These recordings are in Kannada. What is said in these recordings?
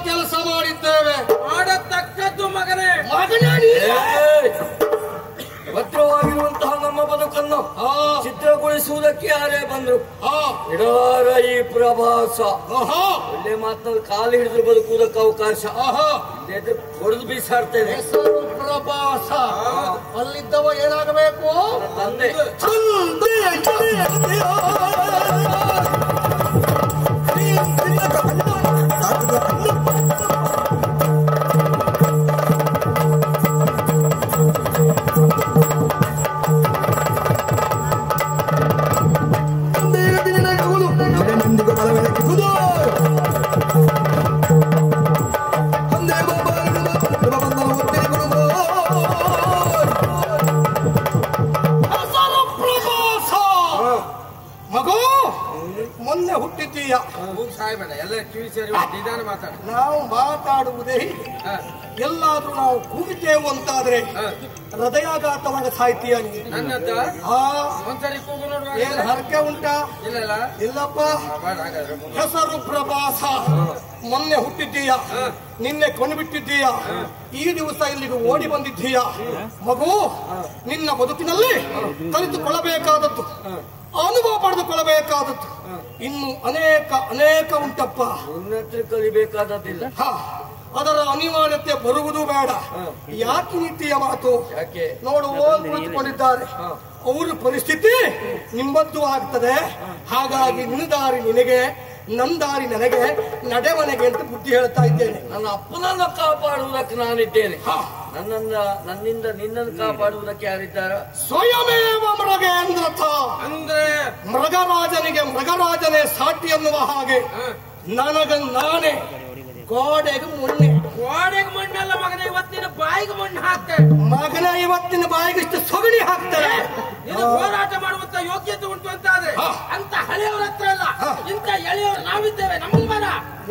ಕೆಲಸ ಮಾಡಿದ್ದೇವೆ, ಮಾಡತಕ್ಕದ್ದು ಮಗನೇ. ಭದ್ರವಾಗಿರುವಂತಹ ನಮ್ಮ ಬದುಕನ್ನು ಚಿತ್ರಗೊಳಿಸುವುದಕ್ಕೆ ಯಾರೇ ಬಂದ್ರು ಇಡಾರ ಈ ಪ್ರವಾಸ ಒಳ್ಳೆ ಮಾತನಾಡಿ ಕಾಲು ಹಿಡಿದು ಬದುಕುವುದಕ್ಕೆ ಅವಕಾಶ ಹೊಡೆದು ಬೀಸಾಡ್ತೇವೆ. ಪ್ರವಾಸ ಅಲ್ಲಿದ್ದವ ಏನಾಗಬೇಕು? ತಂದೆ ಮೊನ್ನೆ ಹುಟ್ಟಿದ್ದೀಯ. ಎಲ್ಲ ಕಿವಿ ಸೇರಿ ನಿಧಾನ ಮಾತಾಡ. ನಾವು ಮಾತಾಡುವುದೇ ಹೀಗೆ. ಎಲ್ಲಾದ್ರೂ ನಾವು ಕೂಗಿದ್ದೇವು ಅಂತಾದ್ರೆ ಹೃದಯಾಘಾತವಾಗ ಸಾಯ್ತೀಯ ನೀನು. ಏನ್ ಹರಕೆ ಉಂಟಾ? ಇಲ್ಲಪ್ಪ. ಹೆಸರು ಪ್ರವಾಸ. ಮೊನ್ನೆ ಹುಟ್ಟಿದ್ದೀಯ, ನಿನ್ನೆ ಕೊಂಡ್ಬಿಟ್ಟಿದ್ದೀಯ, ಈ ದಿವಸ ಇಲ್ಲಿಗೆ ಓಡಿ ಬಂದಿದ್ದೀಯ. ಮಗು, ನಿನ್ನ ಬದುಕಿನಲ್ಲಿ ಕಲಿತುಕೊಳ್ಳಬೇಕಾದದ್ದು, ಅನುಭವ ಪಡೆದುಕೊಳ್ಳಬೇಕಾದದ್ದು ಇನ್ನು ಅನೇಕ ಅನೇಕ ಉಂಟಪ್ಪ. ಕಲಿಬೇಕಾದದ್ದಿಲ್ಲ, ಅದರ ಅನಿವಾರ್ಯತೆ ಬರುವುದು ಬೇಡ. ಯಾಕೆ ನೀತಿಯ ಮಾತು? ನೋಡು, ಕುಳಿತುಕೊಂಡಿದ್ದಾರೆ, ಅವರ ಪರಿಸ್ಥಿತಿ ನಿಮ್ಮದ್ದು ಆಗ್ತದೆ. ಹಾಗಾಗಿ ನಿನ್ನ ದಾರಿ ನಿನಗೆ, ನನ್ನ ದಾರಿ ನನಗೆ, ನಡೆಮನೆಗೆ ಅಂತ ಬುದ್ಧಿ ಹೇಳ್ತಾ ಇದ್ದೇನೆ. ನನ್ನ ಅಪ್ಪನನ್ನ ಕಾಪಾಡುವುದಕ್ಕೆ ನಾನಿದ್ದೇನೆ, ನನ್ನಿಂದ ನಿನ್ನನ್ನು ಕಾಪಾಡುವುದಕ್ಕೆ ಯಾರಿದ್ದಾರ? ಸ್ವಯಮೇವ ಮೃಗೇಂದ್ರಥ. ಅಂದ್ರೆ ಮೃಗರಾಜನಿಗೆ ಮೃಗರಾಜನೇ ಸಾಟಿ ಅನ್ನುವ ಹಾಗೆ ನನಗ ನಾನೇ ಗೋಡೆಗೆ ಮಣ್ಣಲ್ಲ ಮಗನ, ಇವತ್ತಿನ ಬಾಯಿಗೆ ಮಣ್ಣು ಹಾಕ್ತೇನೆ. ಮಗನ ಇವತ್ತಿನ ಬಾಯಿಗೆ ಇಷ್ಟು ಸೊಗಣಿ ಹಾಕ್ತಾರೆ. ಹೋರಾಟ ಮಾಡುವಂತ ಯೋಗ್ಯತೆ ಉಂಟು ಅಂತಾದ್ರೆ ಅಂತ ಹಳೆಯವರ ಹತ್ರ ಅಲ್ಲ, ಇಂತ ಎಳೆಯವರು ನಾವಿದ್ದೇವೆ. ನಮ್ಮ ಮನ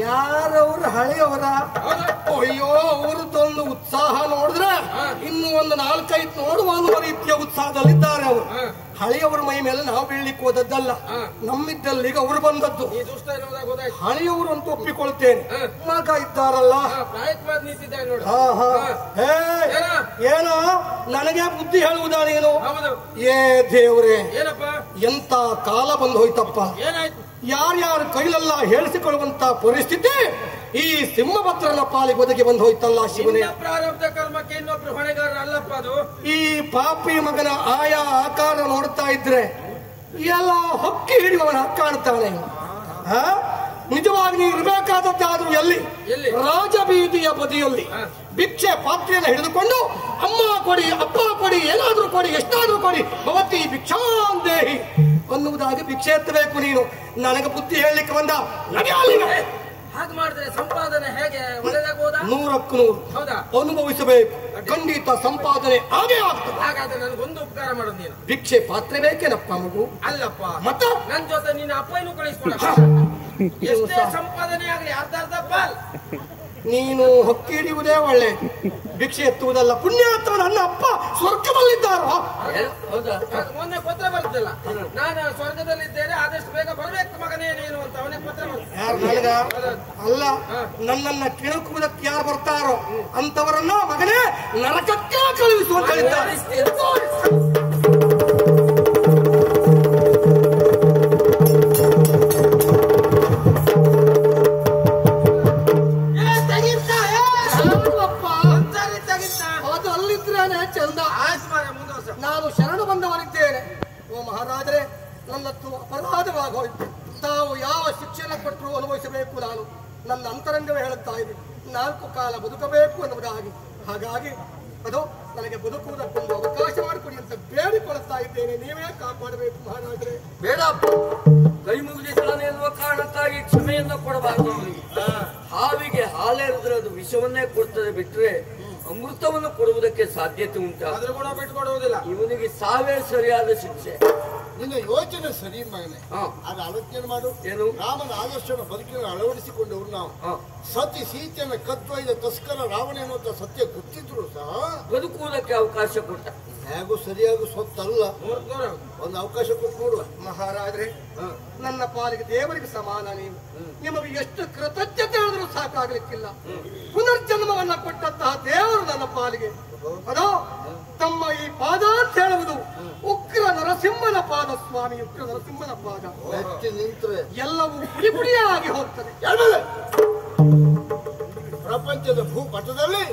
ಯಾರವ್ರು ಹಳೆಯವರ? ಅಯ್ಯೋ, ಅವ್ರದ್ದೊಂದು ಉತ್ಸಾಹ ನೋಡಿದ್ರೆ ಇನ್ನು ಒಂದು 4-5 ನೋಡುವ ರೀತಿಯ ಉತ್ಸಾಹದಲ್ಲಿದ್ದಾರೆ ಅವರು. ಹಳೆಯವರ ಮೈ ಮೇಲೆ ನಾವು ಬೀಳ್ಲಿಕ್ಕೆ ಹೋದದ್ದಲ್ಲ, ನಮ್ಮಿದ್ದಲ್ಲಿಗ ಅವರು ಬಂದದ್ದು. ಹಳೆಯವರು ಅಂತ ಒಪ್ಪಿಕೊಳ್ತೇನೆ. ಮಗ ಇದ್ದಾರಲ್ಲ, ಏನೋ ನನಗೆ ಬುದ್ಧಿ ಹೇಳುವುದಾ ನೀನು? ಏ ದೇವ್ರೆ, ಎಂತ ಕಾಲ ಬಂದು ಹೋಯ್ತಪ್ಪ. ಯಾರ್ಯಾರ ಕೈಲೆಲ್ಲ ಹೇಳಿಸಿಕೊಳ್ಳುವಂತ ಪರಿಸ್ಥಿತಿ ಈ ಸಿಂಹಭದ್ರನ ಪಾಲಿಗೆ ಒದಗಿ ಬಂದು ಹೋಯ್ತಲ್ಲ ಶಿವನೇ. ಪ್ರಾರಬ್ಧ ಕರ್ಮಕ್ಕೆ ಇನ್ನೊಬ್ರು ಹೊಣೆಗಾರ ಅಲ್ಲಪ್ಪ ಅದು. ಈ ಪಾಪಿ ಮಗನ ಆಯಾ ಆಕಾರ ನೋಡ್ತಾ ಇದ್ರೆ ಎಲ್ಲ ಹೊಕ್ಕಿ ಹಿಡಿಯುವವನ ಕಾಣ್ತಾನೆ. ನಿಜವಾಗಿ ನೀವು ಇರಬೇಕಾದದ್ದಾದ್ರೂ ಎಲ್ಲಿ? ರಾಜಬೀದಿಯ ಬದಿಯಲ್ಲಿ ಭಿಕ್ಷೆ ಪಾತ್ರೆಯನ್ನು ಹಿಡಿದುಕೊಂಡು ಅಮ್ಮ ಕೊಡಿ, ಅಪ್ಪ ಕೊಡಿ, ಏನಾದ್ರೂ ಕೊಡಿ, ಎಷ್ಟಾದ್ರೂ ಕೊಡಿ, ಭವತಿ ಭಿಕ್ಷಾಂದೇಹಿ ಅನ್ನುವುದಾಗಿ ಭಿಕ್ಷೆ ಎತ್ತಬೇಕು ನೀನು. ನನಗೆ ಬುದ್ಧಿ ಹೇಳಲಿಕ್ಕೆ ಬಂದ. ಹಾಗೆ ಮಾಡಿದ್ರೆ ಸಂಪಾದನೆ ಹೇಗೆ ಒಳ್ಳೆದಾಗಬಹುದಾ? 100ಕ್ಕೆ 100 ಅನುಭವಿಸಬೇಕು. ಖಂಡಿತ ಸಂಪಾದನೆ ಹಾಗೆ ಆಗ್ತದೆ. ಹಾಗಾದ್ರೆ ನನಗೊಂದು ಉಪಕಾರ ಮಾಡೋದು ನೀನು. ಭಿಕ್ಷೆ ಪಾತ್ರೆ ಬೇಕೇನಪ್ಪ ಮಗು? ಅಲ್ಲಪ್ಪ, ಮತ್ತ ನನ್ನ ಜೊತೆ ನಿನ್ನ ಅಪ್ಪನೂ ಕಳಿಸ್ಕೊಡ. ಎಷ್ಟೇ ಸಂಪಾದನೆ ಆಗಲಿ ಅರ್ಧ ಪಾಲ್. ನೀನು ಹೊಕ್ಕಿ ಹಿಡಿಯುವುದೇ ಒಳ್ಳೆ, ಭಿಕ್ಷೆ ಎತ್ತುವುದಲ್ಲ. ಪುಣ್ಯಾತ್ಮ ನನ್ನ ಅಪ್ಪ ಸ್ವರ್ಗದಲ್ಲಿದ್ದಾರ. ಮೊನ್ನೆ ಪತ್ರ ಬರ್ತಲ್ಲ, ನಾನು ಸ್ವರ್ಗದಲ್ಲಿದ್ದೇನೆ, ಆದಷ್ಟು ಬೇಗ ಬರ್ಬೇಕು ಮಗನೇ ನೀನು ಅಂತ ಅವನೇ ಪತ್ರ ಬರ್ತದೆ. ಅಲ್ಲ, ನನ್ನನ್ನ ಕೆಣಕುವುದಕ್ಕೆ ಯಾರು ಬರ್ತಾರೋ ಅಂತವರನ್ನ ಮಗನೇ ನರಕಕ್ಕೆ ಕಳುಹಿಸುವಂತ ಹೇಳಿದ್ದಾರೆ. ನಾನು ಶರಣು ಬಂದವನಿದ್ದೇನೆ. ಓ ಮಹಾರಾಜರೇ, ನನ್ನತ್ತು ಅಪರಾಧವಾಗೋಯ್ತು. ತಾವು ಯಾವ ಶಿಕ್ಷಣ ಕೊಟ್ಟರು ಅನುಭವಿಸಬೇಕು. ನಾನು ನನ್ನ ಅಂತರಂಗವೇ ಹೇಳುತ್ತಾ ಇದ್ದೀನಿ, 4 ಕಾಲ ಬದುಕಬೇಕು ಎನ್ನುವುದಾಗಿ. ಹಾಗಾಗಿ ಅದು ನನಗೆ ಬದುಕುವುದಕ್ಕೊಂದು ಅವಕಾಶ ಮಾಡಿಕೊಡಿ ಅಂತ ಬೇಡಿಕೊಳ್ಳುತ್ತಾ ಇದ್ದೇನೆ. ನೀವೇ ಕಾಪಾಡಬೇಕು ಮಹಾರಾಜರೇ. ಬೇಡ, ಕೈ ಮುಗಿದಿದ್ದಾನೆ ಎನ್ನುವ ಕಾರಣಕ್ಕಾಗಿ ಕ್ಷಮೆಯನ್ನ ಕೊಡಬಾರದು ಅವನಿಗೆ. ಹಾವಿಗೆ ಹಾಲೆರೆದ್ರೆ ಅದು ವಿಷವನ್ನೇ ಕೊಡ್ತದೆ ಬಿಟ್ರೆ ಅಮೃತವನ್ನು ಕೊಡುವುದಕ್ಕೆ ಸಾಧ್ಯತೆ ಉಂಟು. ಇವನಿಗೆ ಸಾವೇ ಸರಿಯಾದ ಶಿಕ್ಷೆ. ನಿನ್ನ ಯೋಚನೆ ಸರಿ ಮಗನೆ. ಅದು ಆಲೋಚನೆ ಮಾಡು. ಏನು ರಾಮನ ಆದರ್ಶನ ಬದುಕಿನ ಅಳವಡಿಸಿಕೊಂಡವರು ನಾವು. ಸತಿ ಸೀತೆಯನ್ನು ಕದ್ದೊಯ್ದ ತಸ್ಕರ ರಾವಣ ಎನ್ನುವಂತ ಸತ್ಯ ಗೊತ್ತಿದ್ರು ಸಹ ಬದುಕುವುದಕ್ಕೆ ಅವಕಾಶ ಕೊಟ್ಟ. ಹೇಗೂ ಸರಿಯಾಗಿ ಸೊತ್ತಲ್ಲ, ಒಂದು ಅವಕಾಶ ಕೊಟ್ಟು ನೋಡುವ. ಮಹಾರಾಜ್ರೆ, ನನ್ನ ಪಾಲಿಗೆ ದೇವರಿಗೆ ಸಮಾನ ನೀವು. ನಿಮಗೆ ಎಷ್ಟು ಕೃತಜ್ಞತೆ ಹೇಳಿದ್ರು ಸಾಕಾಗಲಿಕ್ಕಿಲ್ಲ. ಪುನರ್ಜನ್ಮವನ್ನ ಕೊಟ್ಟಂತಹ ದೇವರು ನನ್ನ ಪಾಲಿಗೆ. ಅದೋ ತಮ್ಮ ಈ ಪಾದ ಅಂತ ಹೇಳುವುದು ಉಗ್ರ ನರಸಿಂಹನ ಪಾದ ಸ್ವಾಮಿ. ಉಗ್ರ ನರಸಿಂಹನ ಪಾದ ನಿಂತ್ರೆ ಎಲ್ಲವೂ ಪುಡಿ ಪುಡಿಯಾಗಿ ಹೋಗ್ತದೆ. ಪ್ರಪಂಚದ ಭೂಪಟದಲ್ಲಿ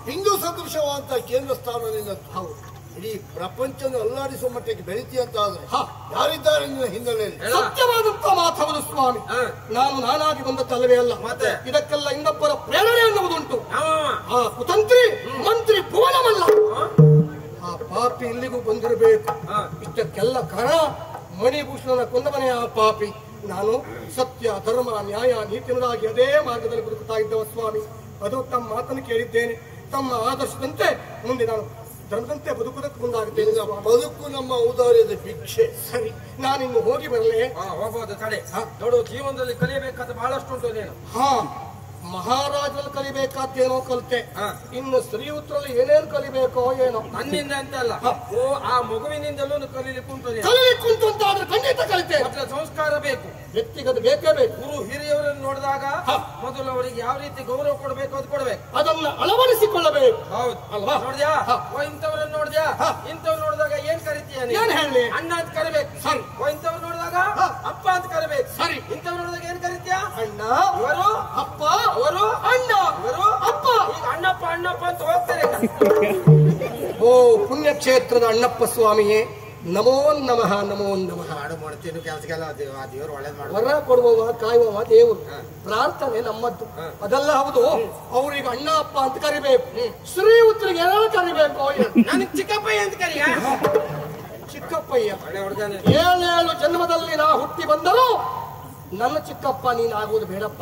ಹಿಂದೂ ಸದೃಶವಾದಂತ ಕೇಂದ್ರ ಸ್ಥಾನ ನಿನ್ನದು. ಹೌದು, ಇಡೀ ಪ್ರಪಂಚನ ಅಲ್ಲಾಡಿಸುವ ಮಟ್ಟಕ್ಕೆ ಬೆಳಿತಿ ಅಂತ ಆದ್ರೆ ಯಾರಿದ್ದಾರೆ ನಿನ್ನ ಹಿನ್ನೆಲೆಯಲ್ಲಿ? ಸತ್ಯವಾದಂತಹ ಮಾತವನು ಸ್ವಾಮಿ. ನಾನಾಗಿ ಬಂದದ್ದಲ್ಲವೇ ಅಲ್ಲ, ಇದಕ್ಕೆಲ್ಲ ಇನ್ನೊಬ್ಬರ ಪ್ರೇರಣೆ ಅನ್ನುವುದುಂಟು. ಆ ಕುತಂತ್ರಿ ಮಂತ್ರಿ ಭುವನಮಲ್ಲ, ಆ ಪಾಪಿ ಇಲ್ಲಿಗೂ ಬಂದಿರಬೇಕು. ಇಷ್ಟಕ್ಕೆಲ್ಲ ಕಾರಣ ಮಣಿಭೂಷಣನ ಕೊಂದವನೇ ಆ ಪಾಪಿ. ನಾನು ಸತ್ಯ ಧರ್ಮ ನ್ಯಾಯ ನೀತಿನುರಾಗಿ ಅದೇ ಮಾರ್ಗದಲ್ಲಿ ಬದುಕುತ್ತಾ ಇದ್ದವ ಸ್ವಾಮಿ. ಅದು ತಮ್ಮ ಮಾತನ್ನು ಕೇಳಿದ್ದೇನೆ. ತಮ್ಮ ಆದರ್ಶದಂತೆ ಮುಂದೆ ನಾನು ಧರ್ಮದಂತೆ ಬದುಕುವುದಕ್ಕೆ ಮುಂದಾಗುತ್ತೇನೆ. ಬದುಕು ನಮ್ಮ ಔದಾರ್ಯದ ಭಿಕ್ಷೆ. ಸರಿ, ನಾನಿನ್ನು ಹೋಗಿ ಬರಲೇ? ಹೋಗ್ಬೋದು ಕಡೆ. ನೋಡು, ಜೀವನದಲ್ಲಿ ಕಲಿಯಬೇಕಾದ ಬಹಳಷ್ಟು ಉಂಟು ನೀನು. ಮಹಾರಾಜರಲ್ಲಿ ಕಲಿಬೇಕಾದ್ದೇನೋ ಕಲಿತೆ. ಇನ್ನು ಶ್ರೀಯುತರಲ್ಲಿ ಏನೇನು ಕಲಿಬೇಕೋ ಏನೋ. ನನ್ನಿಂದ ಅಂತ ಅಲ್ಲ, ಆ ಮಗುವಿನಿಂದಲೂ ಕಲಿಲಿಕ್ಕುಂಟು ಅಂತ ಆದ್ರೆ ಖಂಡಿತ ಕಲಿತೆ. ಸಂಸ್ಕಾರ ಬೇಕು, ವ್ಯಕ್ತಿಗತ ಬೇಕೇ ಬೇಕು. ಗುರು ಹಿರಿಯವರನ್ನು ನೋಡಿದಾಗ ಮೊದಲು ಅವರಿಗೆ ಯಾವ ರೀತಿ ಗೌರವ ಕೊಡಬೇಕು ಅದು ಕೊಡಬೇಕು, ಅದನ್ನ ಅಳವಡಿಸಿಕೊಳ್ಳಬೇಕು. ಹೌದು ಅಲ್ವಾ? ನೋಡಿದ್ಯಾ, ಇಂಥವ್ರನ್ನ ನೋಡಿದ್ಯಾ, ಇಂಥವ್ರು ನೋಡಿದಾಗ ಏನ್ ಕರಿತೀಯ? ಏನ್ ಹೇಳಿ? ಅಣ್ಣ ಅಂತ ಕರಿಬೇಕು. ಸರಿ. ಇಂಥವ್ರು ನೋಡಿದಾಗ ಅಪ್ಪ ಅಂತ ಕರಿಬೇಕು. ಸರಿ. ಇಂಥವ್ರು ನೋಡಿದಾಗ ಏನ್ ಕರಿತೀಯ? ಅಣ್ಣ, ಇವರು ಅಪ್ಪ, ಅವರು ಅಣ್ಣ, ಇವರು ಅಪ್ಪ. ಈಗ ಅಣ್ಣಪ್ಪ ಅಣ್ಣಪ್ಪ ಅಂತ ಹೋಗ್ತಾರೆ. ಓ ಪುಣ್ಯಕ್ಷೇತ್ರದ ಅಣ್ಣಪ್ಪ ಸ್ವಾಮಿಯೇ, ನಮೋ ನಮಃ ನಮೋ ನಮಃ. ಮಾಡ್ತೀನಿ ಕೆಲಸಗೆಲ್ಲ ದೇವರು ಒಳ್ಳೇದ್ ಮಾಡಿ ವರ ಕೊಡುವವ ಕಾಯುವವ ದೇವರು. ಪ್ರಾರ್ಥನೆ ನಮ್ಮದ್ದು ಅದೆಲ್ಲ ಹೌದು. ಅವ್ರಿಗೆ ಅಣ್ಣ ಅಪ್ಪ ಅಂತ ಕರಿಬೇಕು. ಶ್ರೀಯುತರಿಗೆ ಏನಾದ್ರು ಕರಿಬೇಕು. ನನಗೆ ಚಿಕ್ಕಪ್ಪಯ್ಯ ಅಂತ ಕರಿಯ. ಚಿಕ್ಕಪ್ಪಯ್ಯ 7 ಜನ್ಮದಲ್ಲಿ ನಾ ಹುಟ್ಟಿ ಬಂದರೂ ನನ್ನ ಚಿಕ್ಕಪ್ಪ ನೀನ್ ಆಗುವುದು ಬೇಡಪ್ಪ.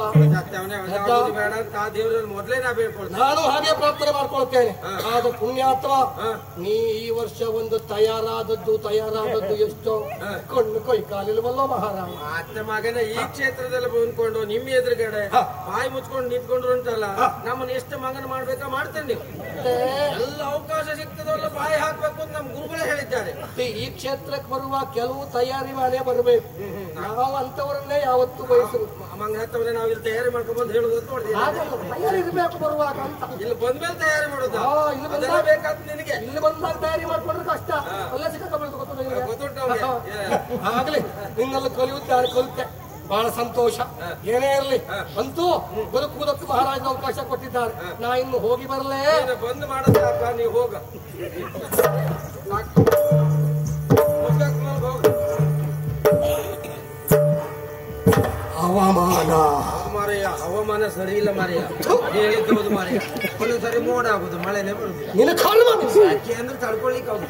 ಮೊದಲೇ ನಾ ಬೇಡ್ಕೊಳ್ತೇನೆ. ನಾನು ಹಾಗೆ ಪ್ರಾರ್ಥನೆ ಮಾಡ್ಕೊಳ್ತೇನೆ. ಆದ ಪುಣ್ಯಾತ್ಮ, ನೀ ಈ ವರ್ಷ ಒಂದು ತಯಾರಾದದ್ದು ಎಷ್ಟೋ ಕಣ್ಣು ಕೈ ಕಾಲಿಲ್ವಲ್ಲೋ ಮಹಾರಾಜ. ಅತ್ತೆ ಮಗನ ಈ ಕ್ಷೇತ್ರದಲ್ಲಿ ಬಂದ್ಕೊಂಡು ನಿಮ್ಮ ಎದುರುಗಡೆ ಬಾಯಿ ಮುಚ್ಕೊಂಡು ನಿಂತ್ಕೊಂಡ್ರು ಉಂಟಲ್ಲ, ನಮ್ಮನ್ನ ಎಷ್ಟು ಮಗನ ಮಾಡ್ಬೇಕಾ ಮಾಡ್ತೇನೆ. ನೀವು ಎಲ್ಲ ಅವಕಾಶ ಸಿಗ್ತದಲ್ಲ ಬಾಯಿ ಹಾಕ್ಬೇಕು ಅಂತ ನಮ್ ಗುರುಗಳೇ ಹೇಳಿದ್ದಾರೆ. ಈ ಕ್ಷೇತ್ರಕ್ಕೆ ಬರುವ ಕೆಲವು ತಯಾರಿ ಮಾಡೇ ಬರಬೇಕು. ನಾವು ಅಂತವರನ್ನೇ ಯಾವತ್ತು ಬಯಸುದು. ಮಂಗತ್ತವರೇ ನಾವು ಇಲ್ಲಿ ತಯಾರಿ ಮಾಡ್ಕೊಂಡ್ ಬಂದು ಹೇಳುದು ತಯಾರಿ ಇರಬೇಕು ಬರುವಾಗ ಅಂತ. ಇಲ್ಲಿ ಬಂದ್ಮೇಲೆ ತಯಾರಿ ಮಾಡೋದು ಬೇಕಾದ ನಿನಗೆ. ಇಲ್ಲಿ ಬಂದಾಗ ತಯಾರಿ ಮಾಡ್ಕೊಂಡ್ರೆ ಕಷ್ಟ. ಅಲ್ಲೇ ಸಿಕ್ಕಾಕೊಂಡು ಗೊತ್ತುಂಟು. ಆಗ್ಲಿ, ನಿನ್ನೆಲ್ಲ ಕಲಿಯುತ್ತಾರೆ, ಕಲಿತೆ ಬಹಳ ಸಂತೋಷ. ಏನೇ ಇರಲಿ, ಅಂತೂ ಬದುಕುವುದಕ್ಕೆ ಮಹಾರಾಜನ ಅವಕಾಶ ಕೊಟ್ಟಿದ್ದಾರೆ. ನಾ ಇನ್ನು ಹೋಗಿ ಬರಲೇ? ಬಂದ್ ಮಾಡೋದ ನೀವು ಹೋಗ. ಹವಾಮಾನ ಸರಿ ಇಲ್ಲ ಮಾರಿಯ. ಹೇಳಿದ್ದು ಮಾರಿಯ, ಒಂದೊಂದ್ಸರಿ ಮೋಡ ಆಗುದು, ಮಳೆನೇ ಬರುದಿಲ್ಲ. ಅಂದ್ರೆ ತಡ್ಕೊಳ್ಲಿಕ್ಕೆ ಹೌದು.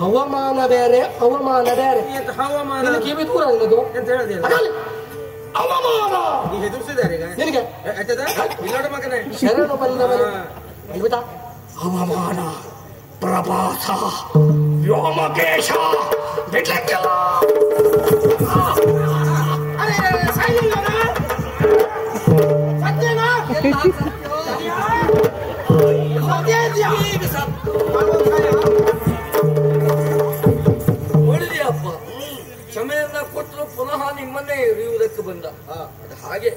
ಹವಾಮಾನ ಬೇರೆ, ಹವಾಮಾನ ಬೇರೆ. ಹವಾಮಾನ ಕಿವಿ ದೂರ ಅನ್ನೋದು ಅಂತ ಹೇಳಿದೆ. ಹವಾಮಾನ ನೀ ಹೆದರ್ಸಿದ್ದಾರೆ ಈಗ ನಿನಗೆ ಇಲ್ಲೋಡ ಮಗನೇ. ಶರಣು ಬಂದವನು ಹವಾಮಾನ ಪ್ರಭಾಸ ವ್ಯೋಮಕೇಶ ಬಿಡ್ಲಿಕ್ಕಿಲ್ಲ. ನೋಡಿದ್ಯಪ್ಪ, ಕ್ಷಮೆಯನ್ನ ಕೊಟ್ಟರು ಪುನಃ ನಿಮ್ಮನ್ನೇ ಎರಿಯುವುದಕ್ಕೆ ಬಂದ. ಹಾಗೆ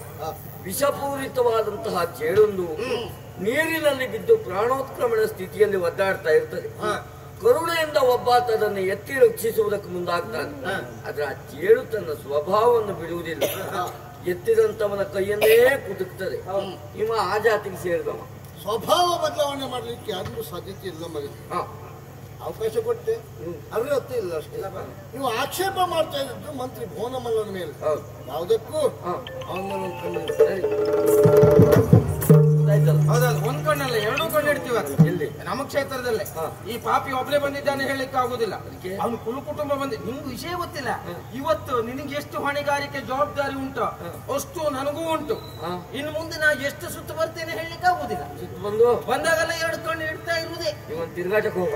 ವಿಷಪೂರಿತವಾದಂತಹ ಜೇಡೊಂದು ನೀರಿನಲ್ಲಿ ಬಿದ್ದು ಪ್ರಾಣೋತ್ಕ್ರಮಣ ಸ್ಥಿತಿಯಲ್ಲಿ ಒದ್ದಾಡ್ತಾ ಇರ್ತದೆ. ಕರುಣೆಯಿಂದ ಒಬ್ಬಾತ ಅದನ್ನು ಎತ್ತಿ ರಕ್ಷಿಸುವುದಕ್ಕೆ ಮುಂದಾಗ್ತಾನೆ. ಆದ್ರೆ ಆ ಜೇಡು ತನ್ನ ಸ್ವಭಾವವನ್ನು ಬಿಡುವುದಿಲ್ಲ. ಎತ್ತಿದಂತವನ ಕೈಯನ್ನೇ ಕುಟುಕ್ತದೆ. ಇವ ಆ ಜಾತಿಗೆ ಸೇರಿದವ. ಸ್ವಭಾವ ಬದಲಾವಣೆ ಮಾಡ್ಲಿಕ್ಕೆ ಯಾರಿಗೂ ಸಾಧ್ಯತೆ ಇಲ್ಲ ಮಗ. ಅವಕಾಶ ಕೊಟ್ಟೆ, ಅರ್ಹತೆ ಇಲ್ಲ ಅಷ್ಟೇ. ನೀವು ಆಕ್ಷೇಪ ಮಾಡ್ತಾ ಇದ್ದು ಮಂತ್ರಿ ಭುವನಮಲ್ಲನ ಮೇಲೆ. ಯಾವುದಕ್ಕೂ ಹೌದೌದು, ಒಂದ್ ಕಣ್ಣಲ್ಲ ಎರಡೂ ಕಣ್ಣು ಇಡ್ತೀವಿ. ಇಲ್ಲಿ ನಮ್ಮ ಕ್ಷೇತ್ರದಲ್ಲೇ ಈ ಪಾಪಿ ಒಬ್ಬನೇ ಬಂದಿದ್ದಾನೆ ಹೇಳಲಿಕ್ಕೆ ಆಗುದಿಲ್ಲ. ಅವನು ಕುಲು ಕುಟುಂಬ ಬಂದ. ನಿಮ್ಗೂ ವಿಷಯ ಗೊತ್ತಿಲ್ಲ. ಇವತ್ತು ನಿನಗೆ ಎಷ್ಟು ಹೊಣೆಗಾರಿಕೆ ಜವಾಬ್ದಾರಿ ಉಂಟು ಅಷ್ಟು ನನಗೂ ಉಂಟು. ಇನ್ನು ಮುಂದೆ ನಾ ಎಷ್ಟು ಸುತ್ತು ಬರ್ತೇನೆ ಹೇಳಲಿಕ್ಕೆ ಆಗುದಿಲ್ಲ. ಬಂದಾಗೆಲ್ಲ 2 ಕಣ್ಣು ಇಡ್ತಾ ಇರುವುದೇ. ತಿರುಗಾಟಕ್ಕೆ ಹೋಗ